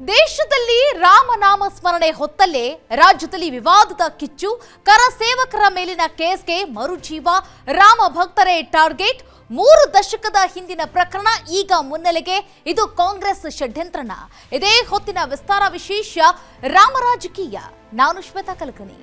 ದೇಶದಲ್ಲಿ ರಾಮನಾಮ ಸ್ಮರಣೆ ಹೊತ್ತಲ್ಲೇ ರಾಜ್ಯದಲ್ಲಿ ವಿವಾದದ ಕಿಚ್ಚು, ಕರ ಸೇವಕರ ಮೇಲಿನ ಕೇಸ್ಗೆ ಮರುಜೀವ, ರಾಮ ಭಕ್ತರೇ ಟಾರ್ಗೆಟ್. 3 ದಶಕದ ಹಿಂದಿನ ಪ್ರಕರಣ ಈಗ ಮುನ್ನೆಲೆಗೆ. ಇದು ಕಾಂಗ್ರೆಸ್ ಷಡ್ಯಂತ್ರನ. ಇದೇ ಹೊತ್ತಿನ ವಿಸ್ತಾರ ವಿಶೇಷ ರಾಮರಾಜಕೀಯ. ನಾನು ಶ್ವೇತಾ ಕಲ್ಕನಿ.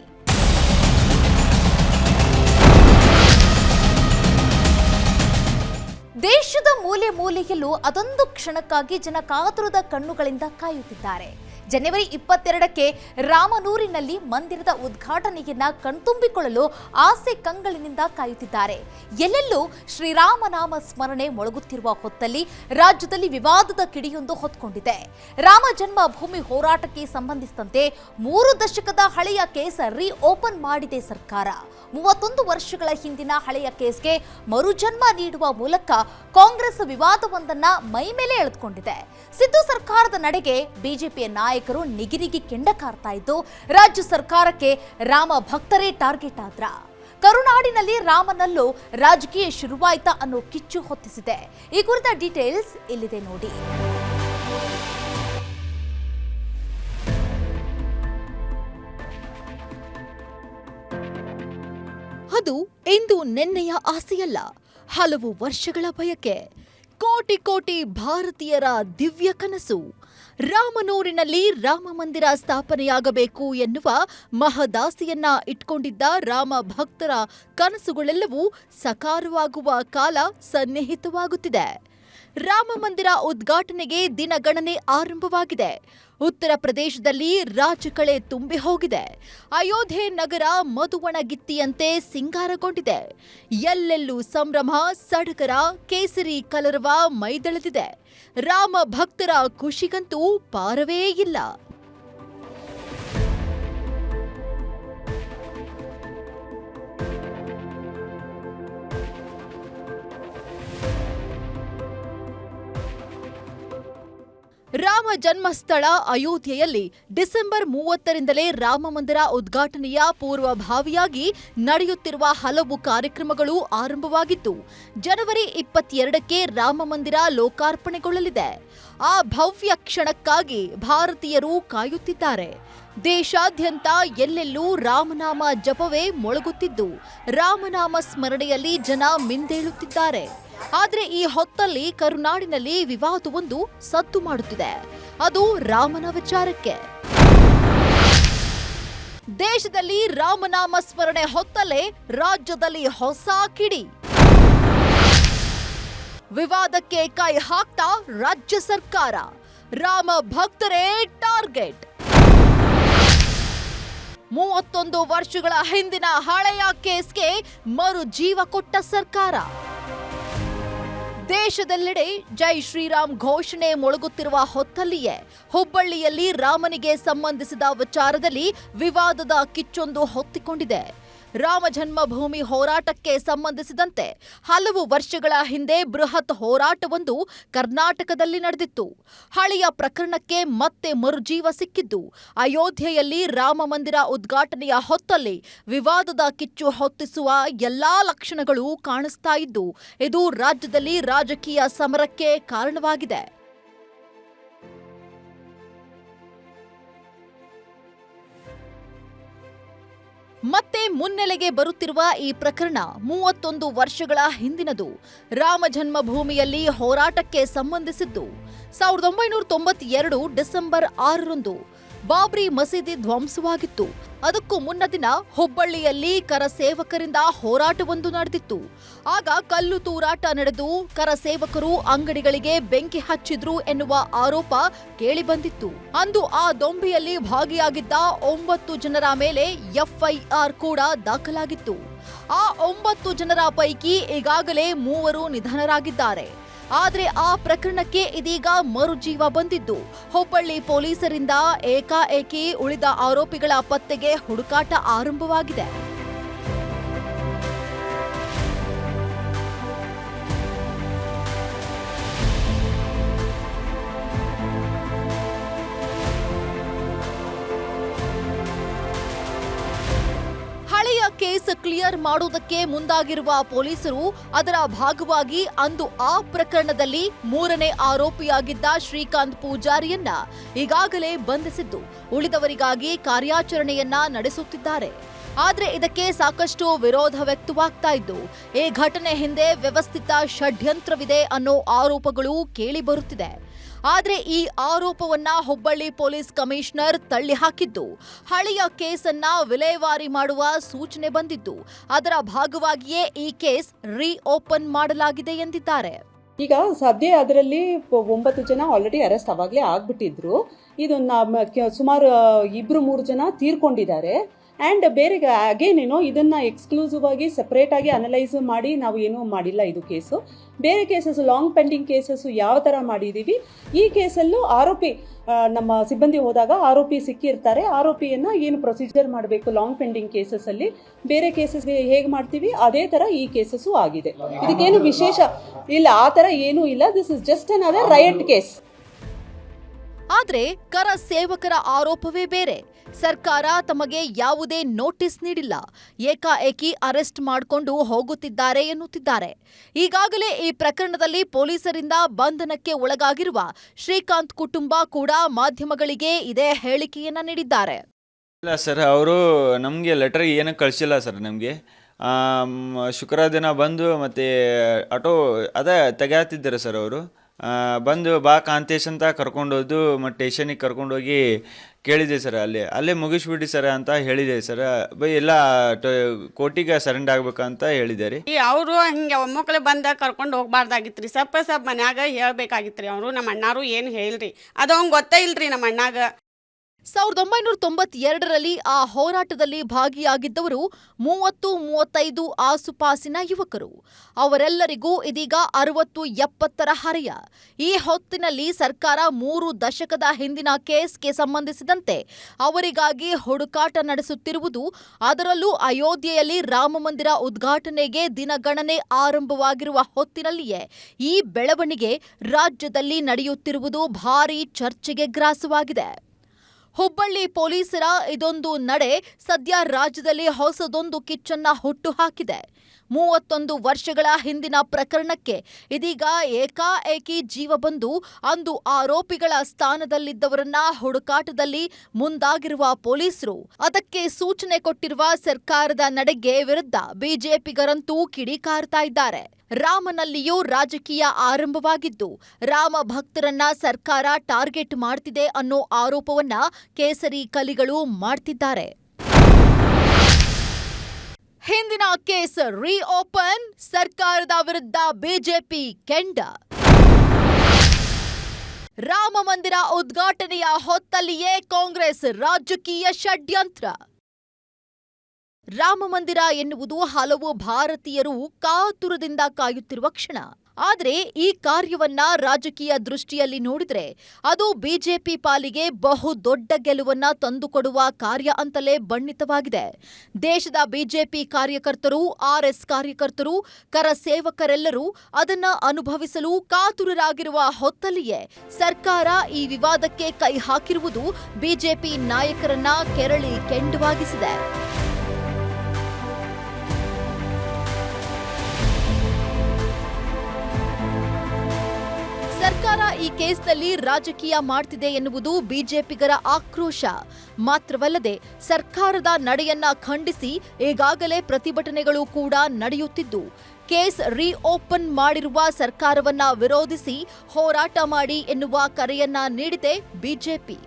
ದೇಶದ ಮೂಲೆ ಮೂಲೆಯಲ್ಲೂ ಅದೊಂದು ಕ್ಷಣಕ್ಕಾಗಿ ಜನ ಕಾತುರದ ಕಣ್ಣುಗಳಿಂದ ಕಾಯುತ್ತಿದ್ದಾರೆ. ಜನವರಿ 22ಕ್ಕೆ ರಾಮನೂರಿನಲ್ಲಿ ಮಂದಿರದ ಉದ್ಘಾಟನೆಯನ್ನ ಕಣ್ತುಂಬಿಕೊಳ್ಳಲು ಆಸೆ ಕಂಗಳಿನಿಂದ ಕಾಯುತ್ತಿದ್ದಾರೆ. ಎಲ್ಲೆಲ್ಲೂ ಶ್ರೀರಾಮನಾಮ ಸ್ಮರಣೆ ಮೊಳಗುತ್ತಿರುವ ಹೊತ್ತಲ್ಲಿ ರಾಜ್ಯದಲ್ಲಿ ವಿವಾದದ ಕಿಡಿಯೊಂದು ಹೊತ್ಕೊಂಡಿದೆ. ರಾಮ ಜನ್ಮಭೂಮಿ ಹೋರಾಟಕ್ಕೆ ಸಂಬಂಧಿಸಿದಂತೆ 3 ದಶಕದ ಹಳೆಯ ಕೇಸ್ ಓಪನ್ ಮಾಡಿದೆ ಸರ್ಕಾರ. 31 ವರ್ಷಗಳ ಹಿಂದಿನ ಹಳೆಯ ಕೇಸ್ಗೆ ಮರುಜನ್ಮ ನೀಡುವ ಮೂಲಕ ಕಾಂಗ್ರೆಸ್ ವಿವಾದವೊಂದನ್ನ ಮೈಮೇಲೆ ಎಳೆದುಕೊಂಡಿದೆ. ಸಿದ್ದು ಸರ್ಕಾರದ ನಡೆಗೆ ಬಿಜೆಪಿಯ ನಾಯಕರು ನಿಗಿನಿಗಿ ಕೆಂಡ ಕಾರ್ತಾ ಇದ್ದು, ರಾಜ್ಯ ಸರ್ಕಾರಕ್ಕೆ ರಾಮ ಭಕ್ತರೇ ಟಾರ್ಗೆಟ್ ಆದ್ರ. ಕರುನಾಡಿನಲ್ಲಿ ರಾಮನಲ್ಲೂ ರಾಜಕೀಯ ಶುರುವಾಯ್ತಾ ಅನ್ನೋ ಕಿಚ್ಚು ಹೊತ್ತಿಸಿದೆ. ಈ ಕುರಿತ ಡೀಟೇಲ್ಸ್ ಇಲ್ಲಿದೆ ನೋಡಿ. ಅದು ಇಂದು ನೆನ್ನೆಯ ಆಸೆಯಲ್ಲ, ಹಲವು ವರ್ಷಗಳ ಬಯಕೆ, ಕೋಟಿ ಕೋಟಿ ಭಾರತೀಯರ ದಿವ್ಯ ಕನಸು. ರಾಮನೂರಿನಲ್ಲಿ ರಾಮ ಮಂದಿರ ಸ್ಥಾಪನೆಯಾಗಬೇಕು ಎನ್ನುವ ಮಹದಾಸೆಯನ್ನ ಇಟ್ಕೊಂಡಿದ್ದ ರಾಮ ಭಕ್ತರ ಕನಸುಗಳೆಲ್ಲವೂ ಸಕಾರವಾಗುವ ಕಾಲ ಸನ್ನಿಹಿತವಾಗುತ್ತಿದೆ. ರಾಮ ಮಂದಿರ ಉದ್ಘಾಟನೆಗೆ ದಿನಗಣನೆ ಆರಂಭವಾಗಿದೆ. ಉತ್ತರ ಪ್ರದೇಶದಲ್ಲಿ ರಾಜಕಳೆ ತುಂಬಿ ಹೋಗಿದೆ. ಅಯೋಧ್ಯೆ ನಗರ ಮಧುವಣಗಿತ್ತಿಯಂತೆ ಸಿಂಗಾರಗೊಂಡಿದೆ. ಎಲ್ಲೆಲ್ಲೂ ಸಂಭ್ರಮ, ಸಡಗರ, ಕೇಸರಿ ಕಲರವ ಮೈದಳೆದಿದೆ. ರಾಮ ಭಕ್ತರ ಖುಷಿಗಂತೂ ಪಾರವೇ ಇಲ್ಲ. ರಾಮ ಜನ್ಮಸ್ಥಳ ಅಯೋಧ್ಯೆಯಲ್ಲಿ ಡಿಸೆಂಬರ್ 30ರಿಂದಲೇ ರಾಮ ಮಂದಿರ ಉದ್ಘಾಟನೆಯ ಪೂರ್ವಭಾವಿಯಾಗಿ ನಡೆಯುತ್ತಿರುವ ಹಲವು ಕಾರ್ಯಕ್ರಮಗಳು ಆರಂಭವಾಗಿದ್ದು, ಜನವರಿ 22ಕ್ಕೆ ರಾಮ ಮಂದಿರ ಲೋಕಾರ್ಪಣೆಗೊಳ್ಳಲಿದೆ. ಆ ಭವ್ಯ ಕ್ಷಣಕ್ಕಾಗಿ ಭಾರತೀಯರು ಕಾಯುತ್ತಿದ್ದಾರೆ. ದೇಶಾದ್ಯಂತ ಎಲ್ಲೆಲ್ಲೂ ರಾಮನಾಮ ಜಪವೇ ಮೊಳಗುತ್ತಿದ್ದು, ರಾಮನಾಮ ಸ್ಮರಣೆಯಲ್ಲಿ ಜನ ಮಿಂದೇಳುತ್ತಿದ್ದಾರೆ. ಆದರೆ ಈ ಹೊತ್ತಲ್ಲಿ ಕರುನಾಡಿನಲ್ಲಿ ವಿವಾದವೊಂದು ಸದ್ದು ಮಾಡುತ್ತಿದೆ. ಅದು ರಾಮನ ವಿಚಾರಕ್ಕೆ. ದೇಶದಲ್ಲಿ ರಾಮನಾಮ ಸ್ಮರಣೆ ಹೊತ್ತಲ್ಲೇ ರಾಜ್ಯದಲ್ಲಿ ಹೊಸ ಕಿಡಿ. ವಿವಾದಕ್ಕೆ ಕೈ ಹಾಕ್ತಾ ರಾಜ್ಯ ಸರ್ಕಾರ. ರಾಮ ಭಕ್ತರೇ ಟಾರ್ಗೆಟ್. 31 ವರ್ಷಗಳ ಹಿಂದಿನ ಹಳೆಯ ಕೇಸ್ಗೆ ಮರು ಜೀವ ಕೊಟ್ಟ ಸರ್ಕಾರ. ದೇಶದೆಲ್ಲೆಡೆ ಜೈ ಶ್ರೀರಾಮ್ ಘೋಷಣೆ ಮೊಳಗುತ್ತಿರುವ ಹೊತ್ತಲ್ಲಿಯೇ ಹುಬ್ಬಳ್ಳಿಯಲ್ಲಿ ರಾಮನಿಗೆ ಸಂಬಂಧಿಸಿದ ವಿಚಾರದಲ್ಲಿ ವಿವಾದದ ಕಿಚ್ಚೊಂದು ಹೊತ್ತಿಕೊಂಡಿದೆ. ರಾಮ ಜನ್ಮಭೂಮಿ ಹೋರಾಟಕ್ಕೆ ಸಂಬಂಧಿಸಿದಂತೆ ಹಲವು ವರ್ಷಗಳ ಹಿಂದೆ ಬೃಹತ್ ಹೋರಾಟವೊಂದು ಕರ್ನಾಟಕದಲ್ಲಿ ನಡೆದಿತ್ತು. ಹಳೆಯ ಪ್ರಕರಣಕ್ಕೆ ಮತ್ತೆ ಮರುಜೀವ ಸಿಕ್ಕಿದ್ದು ಅಯೋಧ್ಯೆಯಲ್ಲಿ ರಾಮ ಮಂದಿರ ಉದ್ಘಾಟನೆಯ ಹೊತ್ತಲ್ಲಿ ವಿವಾದದ ಕಿಚ್ಚು ಹೊತ್ತಿಸುವ ಎಲ್ಲಾ ಲಕ್ಷಣಗಳು ಕಾಣಿಸ್ತಾ ಇದ್ದು, ಇದು ರಾಜ್ಯದಲ್ಲಿ ರಾಜಕೀಯ ಸಮರಕ್ಕೆ ಕಾರಣವಾಗಿದೆ. ಮತ್ತೆ ಮುನ್ನೆಲೆಗೆ ಬರುತ್ತಿರುವ ಈ ಪ್ರಕರಣ 31 ವರ್ಷಗಳ ಹಿಂದಿನದು. ರಾಮ ಜನ್ಮಭೂಮಿಯಲ್ಲಿ ಹೋರಾಟಕ್ಕೆ ಸಂಬಂಧಿಸಿದ್ದು 1992 ಡಿಸೆಂಬರ್ 6ರಂದು ಬಾಬ್ರಿ ಮಸೀದಿ ಧ್ವಂಸವಾಗಿತ್ತು. ಅದಕ್ಕೂ ಮುನ್ನ ದಿನ ಹುಬ್ಬಳ್ಳಿಯಲ್ಲಿ ಕರ ಸೇವಕರಿಂದ ಹೋರಾಟವೊಂದು ನಡೆದಿತ್ತು. ಆಗ ಕಲ್ಲು ತೂರಾಟ ನಡೆದು ಕರ ಸೇವಕರು ಅಂಗಡಿಗಳಿಗೆ ಬೆಂಕಿ ಹಚ್ಚಿದ್ರು ಎನ್ನುವ ಆರೋಪ ಕೇಳಿಬಂದಿತ್ತು. ಅಂದು ಆ ದೊಂಬಿಯಲ್ಲಿ ಭಾಗಿಯಾಗಿದ್ದ 9 ಜನರ ಮೇಲೆ ಎಫ್ಐಆರ್ ಕೂಡ ದಾಖಲಾಗಿತ್ತು. ಆ 9 ಜನರ ಪೈಕಿ ಈಗಾಗಲೇ 3 ನಿಧನರಾಗಿದ್ದಾರೆ. ಆದರೆ ಆ ಪ್ರಕರಣಕ್ಕೆ ಇದೀಗ ಮರುಜೀವ ಬಂದಿದ್ದು, ಹುಬ್ಬಳ್ಳಿ ಪೊಲೀಸರಿಂದ ಏಕಾಏಕಿ ಉಳಿದ ಆರೋಪಿಗಳ ಪತ್ತೆಗೆ ಹುಡುಕಾಟ ಆರಂಭವಾಗಿದೆ. ಹಳೆಯ ಕೇಸ್ ಕೇಸ್ ಕ್ಲಿಯರ್ ಮಾಡುವುದಕ್ಕೆ ಮುಂದಾಗಿರುವ ಪೊಲೀಸರು ಅದರ ಭಾಗವಾಗಿ ಅಂದು ಆ ಪ್ರಕರಣದಲ್ಲಿ 3ನೇ ಆರೋಪಿಯಾಗಿದ್ದ ಶ್ರೀಕಾಂತ್ ಪೂಜಾರಿಯನ್ನ ಈಗಾಗಲೇ ಬಂಧಿಸಿದ್ದು ಉಳಿದವರಿಗಾಗಿ ಕಾರ್ಯಾಚರಣೆಯನ್ನ ನಡೆಸುತ್ತಿದ್ದಾರೆ. ಆದ್ರೆ ಇದಕ್ಕೆ ಸಾಕಷ್ಟು ವಿರೋಧ ವ್ಯಕ್ತವಾಗ್ತಾ ಇದ್ದು ಈ ಘಟನೆ ಹಿಂದೆ ವ್ಯವಸ್ಥಿತ ಷಡ್ಯಂತ್ರವಿದೆ ಅನ್ನೋ ಆರೋಪಗಳು ಕೇಳಿ ಬರುತ್ತಿದೆ. ಆದ್ರೆ ಈ ಆರೋಪವನ್ನ ಹುಬ್ಬಳ್ಳಿ ಪೊಲೀಸ್ ಕಮಿಷನರ್ ತಳ್ಳಿ ಹಾಕಿದ್ದು ಹಳೆಯ ಕೇಸನ್ನ ವಿಲೇವಾರಿ ಮಾಡುವ ಸೂಚನೆ ಬಂದಿದ್ದು ಅದರ ಭಾಗವಾಗಿಯೇ ಈ ಕೇಸ್ ರೀಓಪನ್ ಮಾಡಲಾಗಿದೆ ಎಂದಿದ್ದಾರೆ. ಈಗ ಸದ್ಯ ಅದರಲ್ಲಿ 9 ಜನ ಆಲ್ರೆಡಿ ಅರೆಸ್ಟ್ ಅವಾಗಲೇ ಆಗ್ಬಿಟ್ಟಿದ್ರು. ಇದು ಸುಮಾರು 2-3 ಜನ ತೀರ್ಕೊಂಡಿದ್ದಾರೆ. ಆ್ಯಂಡ್ ಬೇರೆ ಅಗೇನ್ ಇದನ್ನು ಎಕ್ಸ್ಕ್ಲೂಸಿವ್ ಆಗಿ ಸಪ್ರೇಟ್ ಆಗಿ ಅನಲೈಸ್ ಮಾಡಿ ನಾವು ಏನೂ ಮಾಡಿಲ್ಲ. ಇದು ಕೇಸು ಬೇರೆ ಕೇಸಸ್ ಲಾಂಗ್ ಪೆಂಡಿಂಗ್ ಕೇಸಸ್ ಯಾವ ಥರ ಮಾಡಿದ್ದೀವಿ, ಈ ಕೇಸಲ್ಲೂ ಆರೋಪಿ ನಮ್ಮ ಸಿಬ್ಬಂದಿ ಹೋದಾಗ ಆರೋಪಿ ಸಿಕ್ಕಿರ್ತಾರೆ. ಆರೋಪಿಯನ್ನು ಏನು ಪ್ರೊಸೀಜರ್ ಮಾಡಬೇಕು ಲಾಂಗ್ ಪೆಂಡಿಂಗ್ ಕೇಸಸ್ಸಲ್ಲಿ ಬೇರೆ ಕೇಸಸ್ಗೆ ಹೇಗೆ ಮಾಡ್ತೀವಿ ಅದೇ ಥರ ಈ ಕೇಸಸ್ಸು ಆಗಿದೆ. ಇದಕ್ಕೇನು ವಿಶೇಷ ಇಲ್ಲ, ಆ ಥರ ಏನೂ ಇಲ್ಲ. This is just another right case. ಆದ್ರೆ ಕರ ಸೇವಕರ ಆರೋಪವೇ ಬೇರೆ. ಸರ್ಕಾರ ತಮಗೆ ಯಾವುದೇ ನೋಟಿಸ್ ನೀಡಿಲ್ಲ, ಏಕಾಏಕಿ ಅರೆಸ್ಟ್ ಮಾಡಿಕೊಂಡು ಹೋಗುತ್ತಿದ್ದಾರೆ ಎನ್ನುತ್ತಿದ್ದಾರೆ. ಈಗಾಗಲೇ ಈ ಪ್ರಕರಣದಲ್ಲಿ ಪೊಲೀಸರಿಂದ ಬಂಧನಕ್ಕೆ ಒಳಗಾಗಿರುವ ಶ್ರೀಕಾಂತ್ ಕುಟುಂಬ ಕೂಡ ಮಾಧ್ಯಮಗಳಿಗೆ ಇದೇ ಹೇಳಿಕೆಯನ್ನ ನೀಡಿದ್ದಾರೆ. ಇಲ್ಲ ಸರ್, ಅವರು ನಮಗೆ ಲೆಟರ್ ಏನು ಕಳಿಸಿಲ್ಲ ಸರ್. ನಮಗೆ ಶುಕ್ರವಾರ ದಿನ ಬಂದು ಮತ್ತು ಆಟೋ ಅದೇ ತೆಗೆಯುತ್ತಿದ್ದಾರೆ ಸರ್. ಅವರು ಬಂದು ಬಾ ಕಾಂತೇಶ್ ಅಂತ ಕರ್ಕೊಂಡೋದು ಮತ್ತು ಸ್ಟೇಷನಿಗೆ ಕರ್ಕೊಂಡೋಗಿ ಕೇಳಿದೆ ಸರ್. ಅಲ್ಲೇ ಮುಗಿಸ್ಬಿಡಿ ಸರ್ ಅಂತ ಹೇಳಿದೆ ಸರ್. ಎಲ್ಲ ಕೋರ್ಟಿಗೆ ಸರೆಂಡರ್ ಆಗ್ಬೇಕಂತ ಹೇಳಿದ್ದಾರೆ. ಅವರು ಹಿಂಗೆ ಒಮ್ಮಕ್ಕಳು ಬಂದ ಕರ್ಕೊಂಡು ಹೋಗ್ಬಾರ್ದಾಗಿತ್ತು ರೀ. ಸ್ವಲ್ಪ ಮನ್ಯಾಗ ಹೇಳ್ಬೇಕಾಗಿತ್ತು ರೀ. ಅವರು ನಮ್ಮ ಅಣ್ಣಾರು ಏನು ಹೇಳ್ರಿ, ಅದು ಅವ್ನು ಗೊತ್ತೇ ಇಲ್ರಿ ನಮ್ಮ ಅಣ್ಣಾಗ. 1992ರಲ್ಲಿ ಆ ಹೋರಾಟದಲ್ಲಿ ಭಾಗಿಯಾಗಿದ್ದವರು 30-35 ಆಸುಪಾಸಿನ ಯುವಕರು. ಅವರೆಲ್ಲರಿಗೂ ಇದೀಗ 60-70ರ ಹರೆಯ. ಈ ಹೊತ್ತಿನಲ್ಲಿ ಸರ್ಕಾರ 3 ದಶಕದ ಹಿಂದಿನ ಕೇಸ್ಗೆ ಸಂಬಂಧಿಸಿದಂತೆ ಅವರಿಗಾಗಿ ಹುಡುಕಾಟ ನಡೆಸುತ್ತಿರುವುದು, ಅದರಲ್ಲೂ ಅಯೋಧ್ಯೆಯಲ್ಲಿ ರಾಮಮಂದಿರ ಉದ್ಘಾಟನೆಗೆ ದಿನಗಣನೆ ಆರಂಭವಾಗಿರುವ ಹೊತ್ತಿನಲ್ಲಿಯೇ ಈ ಬೆಳವಣಿಗೆ ರಾಜ್ಯದಲ್ಲಿ ನಡೆಯುತ್ತಿರುವುದು ಭಾರೀ ಚರ್ಚೆಗೆ ಗ್ರಾಸವಾಗಿದೆ. ಹುಬ್ಬಳ್ಳಿ ಪೊಲೀಸರ ಇದೊಂದು ನಡೆ ಸದ್ಯ ರಾಜ್ಯದಲ್ಲಿ ಹೊಸದೊಂದು ಕಿಚ್ಚನ್ನ ಹುಟ್ಟು ಹಾಕಿದೆ. 31 ವರ್ಷಗಳ ಹಿಂದಿನ ಪ್ರಕರಣಕ್ಕೆ ಇದೀಗ ಏಕಾಏಕಿ ಜೀವ ಬಂದು ಅಂದು ಆರೋಪಿಗಳ ಸ್ಥಾನದಲ್ಲಿದ್ದವರನ್ನ ಹುಡುಕಾಟದಲ್ಲಿ ಮುಂದಾಗಿರುವ ಪೊಲೀಸರು ಅದಕ್ಕೆ ಸೂಚನೆ ಕೊಟ್ಟಿರುವ ಸರ್ಕಾರದ ನಡೆಗೆ ವಿರುದ್ಧ ಬಿಜೆಪಿಗರಂತೂ ಕಿಡಿಕಾರ್ತಾ ಇದ್ದಾರೆ. ರಾಮನಲ್ಲಿಯೂ ರಾಜಕೀಯ ಆರಂಭವಾಗಿದ್ದು ರಾಮ ಭಕ್ತರನ್ನ ಸರ್ಕಾರ ಟಾರ್ಗೆಟ್ ಮಾಡ್ತಿದೆ ಅನ್ನೋ ಆರೋಪವನ್ನ ಕೇಸರಿ ಕಲಿಗಳು ಮಾಡ್ತಿದ್ದಾರೆ. ಹಿಂದಿನ ಕೇಸ್ ರೀಓಪನ್, ಸರ್ಕಾರದ ವಿರುದ್ಧ ಬಿಜೆಪಿ ಕೆಂಡ. ರಾಮ ಮಂದಿರ ಉದ್ಘಾಟನೆಯ ಹೊತ್ತಲ್ಲಿಯೇ ಕಾಂಗ್ರೆಸ್ ರಾಜಕೀಯ ಷಡ್ಯಂತ್ರ. ರಾಮ ಮಂದಿರ ಎನ್ನುವುದು ಹಲವು ಭಾರತೀಯರು ಕಾತುರದಿಂದ ಕಾಯುತ್ತಿರುವ ಕ್ಷಣ. ಆದರೆ ಈ ಕಾರ್ಯವನ್ನ ರಾಜಕೀಯ ದೃಷ್ಟಿಯಲ್ಲಿ ನೋಡಿದ್ರೆ ಅದು ಬಿಜೆಪಿ ಪಾಲಿಗೆ ಬಹು ದೊಡ್ಡ ಗೆಲುವನ್ನ ತಂದುಕೊಡುವ ಕಾರ್ಯ ಅಂತಲೇ ಬಣ್ಣಿತವಾಗಿದೆ. ದೇಶದ ಬಿಜೆಪಿ ಕಾರ್ಯಕರ್ತರು, ಆರ್ಎಸ್ ಕಾರ್ಯಕರ್ತರು, ಕರ ಸೇವಕರೆಲ್ಲರೂ ಅದನ್ನ ಅನುಭವಿಸಲು ಕಾತುರರಾಗಿರುವ ಹೊತ್ತಲ್ಲಿಯೇ ಸರ್ಕಾರ ಈ ವಿವಾದಕ್ಕೆ ಕೈ ಹಾಕಿರುವುದು ಬಿಜೆಪಿ ನಾಯಕರನ್ನ ಕೆರಳಿ ಕೆಂಡವಾಗಿಸಿದೆ. ಸರ್ಕಾರ ಈ ಕೇಸ್ನಲ್ಲಿ ರಾಜಕೀಯ ಮಾಡ್ತಿದೆ ಎನ್ನುವುದು ಬಿಜೆಪಿಗರ ಆಕ್ರೋಶ. ಮಾತ್ರವಲ್ಲದೆ ಸರ್ಕಾರದ ನಡೆಯನ್ನ ಖಂಡಿಸಿ ಈಗಾಗಲೇ ಪ್ರತಿಭಟನೆಗಳು ಕೂಡ ನಡೆಯುತ್ತಿದ್ದು, ಕೇಸ್ ರೀಓಪನ್ ಮಾಡಿರುವ ಸರ್ಕಾರವನ್ನ ವಿರೋಧಿಸಿ ಹೋರಾಟ ಮಾಡಿ ಎನ್ನುವ ಕರೆಯನ್ನ ನೀಡಿದೆ ಬಿಜೆಪಿ.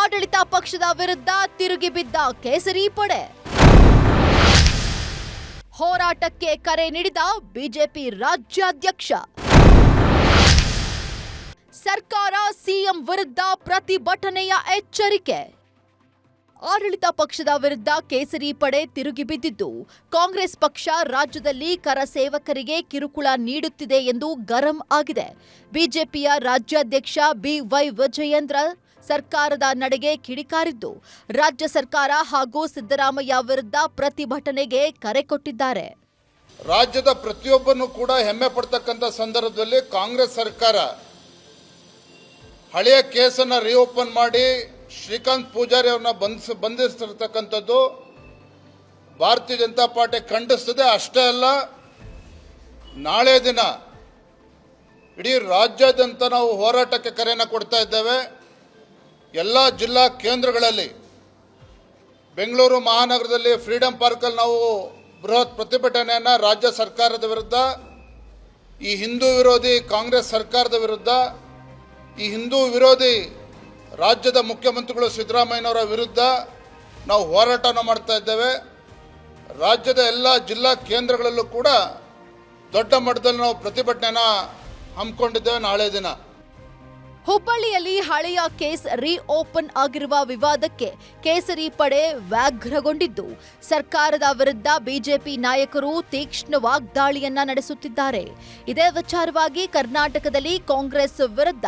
ಆಡಳಿತ ಪಕ್ಷದ ವಿರುದ್ಧ ತಿರುಗಿ ಬಿದ್ದ ಕೇಸರಿ ಪಡೆ. ಹೋರಾಟಕ್ಕೆ ಕರೆ ನೀಡಿದ ಬಿಜೆಪಿ ರಾಜ್ಯಾಧ್ಯಕ್ಷ. ಸರ್ಕಾರ ಸಿಎಂ ವಿರುದ್ಧ ಪ್ರತಿಭಟನೆಯ ಎಚ್ಚರಿಕೆ. ಆಡಳಿತ ಪಕ್ಷದ ವಿರುದ್ಧ ಕೇಸರಿ ಪಡೆ ತಿರುಗಿ ಬಿದ್ದಿದ್ದು, ಕಾಂಗ್ರೆಸ್ ಪಕ್ಷ ರಾಜ್ಯದಲ್ಲಿ ಕರ ಸೇವಕರಿಗೆ ಕಿರುಕುಳ ನೀಡುತ್ತಿದೆ ಎಂದು ಗರಂ ಆಗಿದೆ. ಬಿಜೆಪಿಯ ರಾಜ್ಯಾಧ್ಯಕ್ಷ ಬಿವೈ ವಿಜಯೇಂದ್ರ ಸರ್ಕಾರದ ನಡೆಗೆ ಕಿಡಿಕಾರಿದ್ದು, ರಾಜ್ಯ ಸರ್ಕಾರ ಹಾಗೂ ಸಿದ್ದರಾಮಯ್ಯ ವಿರುದ್ಧ ಪ್ರತಿಭಟನೆಗೆ ಕರೆ ಕೊಟ್ಟಿದ್ದಾರೆ. ರಾಜ್ಯದ ಪ್ರತಿಯೊಬ್ಬನು ಕೂಡ ಹೆಮ್ಮೆ ಪಡ್ತಕ್ಕಂಥ ಸಂದರ್ಭದಲ್ಲಿ ಕಾಂಗ್ರೆಸ್ ಸರ್ಕಾರ ಹಳೆಯ ಕೇಸನ್ನು ರೀಓಪನ್ ಮಾಡಿ ಶ್ರೀಕಾಂತ್ ಪೂಜಾರಿ ಅವ್ರನ್ನ ಬಂಧಿಸಿರ್ತಕ್ಕಂಥದ್ದು ಭಾರತೀಯ ಜನತಾ ಪಾರ್ಟಿ ಖಂಡಿಸ್ತದೆ. ಅಷ್ಟೇ ಅಲ್ಲ, ನಾಳೆ ದಿನ ಇಡೀ ರಾಜ್ಯಾದ್ಯಂತ ನಾವು ಹೋರಾಟಕ್ಕೆ ಕರೆಯನ್ನು ಕೊಡ್ತಾ ಇದ್ದೇವೆ. ಎಲ್ಲ ಜಿಲ್ಲಾ ಕೇಂದ್ರಗಳಲ್ಲಿ, ಬೆಂಗಳೂರು ಮಹಾನಗರದಲ್ಲಿ ಫ್ರೀಡಂ ಪಾರ್ಕಲ್ಲಿ ನಾವು ಬೃಹತ್ ಪ್ರತಿಭಟನೆಯನ್ನು ರಾಜ್ಯ ಸರ್ಕಾರದ ವಿರುದ್ಧ, ಈ ಹಿಂದೂ ವಿರೋಧಿ ಕಾಂಗ್ರೆಸ್ ಸರ್ಕಾರದ ವಿರುದ್ಧ, ಈ ಹಿಂದೂ ವಿರೋಧಿ ರಾಜ್ಯದ ಮುಖ್ಯಮಂತ್ರಿಗಳು ಸಿದ್ದರಾಮಯ್ಯನವರ ವಿರುದ್ಧ ನಾವು ಹೋರಾಟವನ್ನು ಮಾಡ್ತಾ ಇದ್ದೇವೆ. ರಾಜ್ಯದ ಎಲ್ಲ ಜಿಲ್ಲಾ ಕೇಂದ್ರಗಳಲ್ಲೂ ಕೂಡ ದೊಡ್ಡ ಮಟ್ಟದಲ್ಲಿ ನಾವು ಪ್ರತಿಭಟನೆಯನ್ನು ಹಮ್ಮಿಕೊಂಡಿದ್ದೇವೆ ನಾಳೆ ದಿನ. ಹುಬ್ಬಳ್ಳಿಯಲ್ಲಿ ಹಳೆಯ ಕೇಸ್ ಓಪನ್ ಆಗಿರುವ ವಿವಾದಕ್ಕೆ ಕೇಸರಿ ಪಡೆ ವ್ಯಾಘ್ರಗೊಂಡಿದ್ದು, ಸರ್ಕಾರದ ವಿರುದ್ಧ ಬಿಜೆಪಿ ನಾಯಕರು ತೀಕ್ಷ್ಣ ವಾಗ್ದಾಳಿಯನ್ನ ನಡೆಸುತ್ತಿದ್ದಾರೆ. ಇದೇ ವಿಚಾರವಾಗಿ ಕರ್ನಾಟಕದಲ್ಲಿ ಕಾಂಗ್ರೆಸ್ ವಿರುದ್ಧ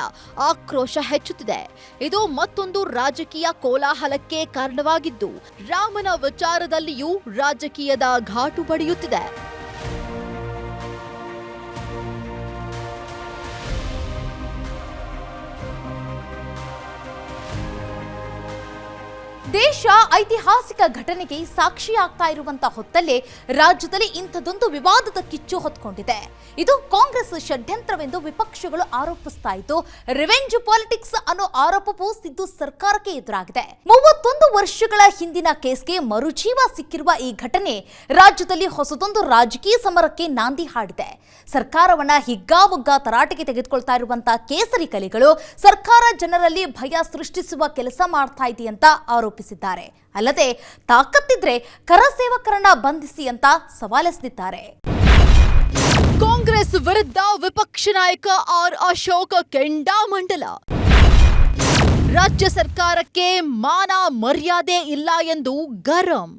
ಆಕ್ರೋಶ ಹೆಚ್ಚುತ್ತಿದೆ. ಇದು ಮತ್ತೊಂದು ರಾಜಕೀಯ ಕೋಲಾಹಲಕ್ಕೆ ಕಾರಣವಾಗಿದ್ದು, ರಾಮನ ವಿಚಾರದಲ್ಲಿಯೂ ರಾಜಕೀಯದ ಘಾಟು ಬಡಿಯುತ್ತಿದೆ. ದೇಶ ಐತಿಹಾಸಿಕ ಘಟನೆಗೆ ಸಾಕ್ಷಿಯಾಗ್ತಾ ಇರುವಂತಹ ಹೊತ್ತಲ್ಲೇ ರಾಜ್ಯದಲ್ಲಿ ಇಂಥದೊಂದು ವಿವಾದದ ಕಿಚ್ಚು ಹೊತ್ಕೊಂಡಿದೆ. ಇದು ಕಾಂಗ್ರೆಸ್ ಷಡ್ಯಂತ್ರವೆಂದು ವಿಪಕ್ಷಗಳು ಆರೋಪಿಸ್ತಾ ಇದ್ದು, ರಿವೆಂಜ್ ಪಾಲಿಟಿಕ್ಸ್ ಅನ್ನೋ ಆರೋಪವೂ ಸಿದ್ದು ಸರ್ಕಾರಕ್ಕೆ ಎದುರಾಗಿದೆ. 31 ವರ್ಷಗಳ ಹಿಂದಿನ ಕೇಸ್ಗೆ ಮರುಜೀವ ಸಿಕ್ಕಿರುವ ಈ ಘಟನೆ ರಾಜ್ಯದಲ್ಲಿ ಹೊಸದೊಂದು ರಾಜಕೀಯ ಸಮರಕ್ಕೆ ನಾಂದಿ ಹಾಡಿದೆ. ಸರ್ಕಾರವನ್ನ ಹಿಗ್ಗಾಮುಗ್ಗಾ ತರಾಟೆಗೆ ತೆಗೆದುಕೊಳ್ತಾ ಇರುವಂತಹ ಕೇಸರಿ ಕಲಿಗಳು ಸರ್ಕಾರ ಜನರಲ್ಲಿ ಭಯ ಸೃಷ್ಟಿಸುವ ಕೆಲಸ ಮಾಡ್ತಾ ಇದೆ ಅಂತ ಆರೋಪಿಸಿದ್ದಾರೆ. ಅಲ್ಲದೆ ತಾಕತ್ತಿದ್ರೆ ಕರಸೇವಕರನ್ನ ಬಂಧಿಸಿ ಅಂತ ಸವಾಲೆಸೆದಿದ್ದಾರೆ. ಕಾಂಗ್ರೆಸ್ ವಿರುದ್ಧ ವಿಪಕ್ಷ ನಾಯಕ ಆರ್ ಅಶೋಕ್ ಕೆಂಡಾಮಂಡಲ. ರಾಜ್ಯ ಸರ್ಕಾರಕ್ಕೆ ಮಾನ ಮರ್ಯಾದೆ ಇಲ್ಲ ಎಂದು ಗರಂ.